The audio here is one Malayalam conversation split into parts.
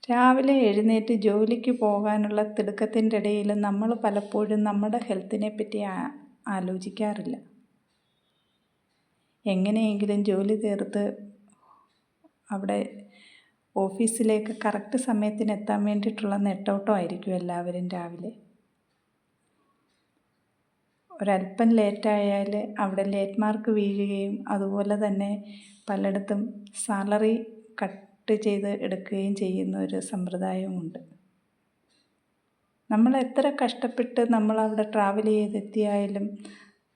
രാവിലെ എഴുന്നേറ്റ് ജോലിക്ക് പോകാനുള്ള തിടുക്കത്തിൻ്റെ ഇടയിൽ നമ്മൾ പലപ്പോഴും നമ്മുടെ ഹെൽത്തിനെ പറ്റി ആലോചിക്കാറില്ല. എങ്ങനെയെങ്കിലും ജോലി തീർത്ത് അവിടെ ഓഫീസിലേക്ക് കറക്റ്റ് സമയത്തിന് എത്താൻ വേണ്ടിയിട്ടുള്ള നെട്ടോട്ടമായിരിക്കും എല്ലാവരും രാവിലെ. ഒരല്പം ലേറ്റായാൽ അവിടെ ലേറ്റ് മാർക്ക് വീഴുകയും അതുപോലെ തന്നെ പലയിടത്തും സാലറി കട്ട് ചെയ്ത് എടുക്കുകയും ചെയ്യുന്ന ഒരു സമ്പ്രദായമുണ്ട്. നമ്മൾ എത്ര കഷ്ടപ്പെട്ട് നമ്മളവിടെ ട്രാവൽ ചെയ്തെത്തിയാലും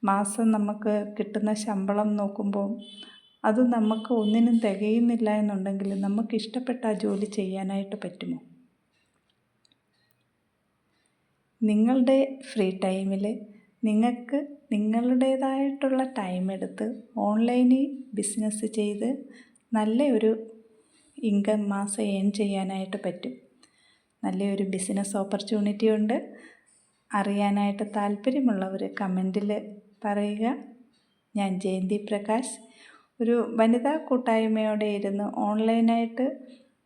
മാസം നമുക്ക് കിട്ടുന്ന ശമ്പളം നോക്കുമ്പോൾ അത് നമുക്ക് ഒന്നിനും തികയുന്നില്ല എന്നുണ്ടെങ്കിൽ നമുക്ക് ഇഷ്ടപ്പെട്ട ആ ജോലി ചെയ്യാനായിട്ട് പറ്റുമോ? നിങ്ങളുടെ ഫ്രീ ടൈമിൽ നിങ്ങൾക്ക് നിങ്ങളുടേതായിട്ടുള്ള ടൈം എടുത്ത് ഓൺലൈനിൽ ബിസിനസ് ചെയ്ത് നല്ലൊരു ഇൻകം മാസം ഏൺ ചെയ്യാനായിട്ട് പറ്റും. നല്ലൊരു ബിസിനസ് ഓപ്പർച്യൂണിറ്റി ഉണ്ട്. അറിയാനായിട്ട് താല്പര്യമുള്ളവർ കമൻറ്റിൽ പറയുക. ഞാൻ ജയന്തി പ്രകാശ്, ഒരു വനിതാ കൂട്ടായ്മയോടെ ഇരുന്ന് ഓൺലൈനായിട്ട്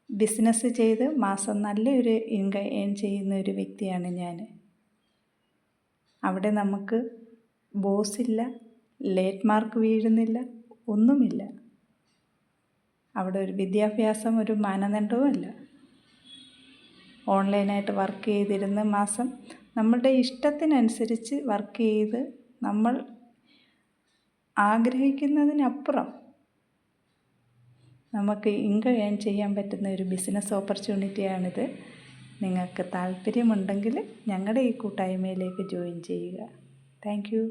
ബിസിനസ് ചെയ്ത് മാസം നല്ലൊരു ഇൻകം ഏൺ ചെയ്യുന്ന ഒരു വ്യക്തിയാണ് ഞാൻ. അവിടെ നമുക്ക് ബോസില്ല, ലേറ്റ് മാർക്ക് വീഴുന്നില്ല, ഒന്നുമില്ല. അവിടെ ഒരു വിദ്യാഭ്യാസം ഒരു മാനദണ്ഡവുമല്ല. ഓൺലൈനായിട്ട് വർക്ക് ചെയ്തിരുന്ന് മാസം നമ്മളുടെ ഇഷ്ടത്തിനനുസരിച്ച് വർക്ക് ചെയ്ത് നമ്മൾ ആഗ്രഹിക്കുന്നതിനപ്പുറം നമുക്ക് ഇൻകം ഏൺ ചെയ്യാൻ പറ്റുന്ന ഒരു ബിസിനസ് ഓപ്പർച്യൂണിറ്റിയാണിത്. നിങ്ങൾക്ക് താല്പര്യമുണ്ടെങ്കിൽ ഞങ്ങളുടെ ഈ കൂട്ടായ്മയിലേക്ക് ജോയിൻ ചെയ്യുക. Thank you.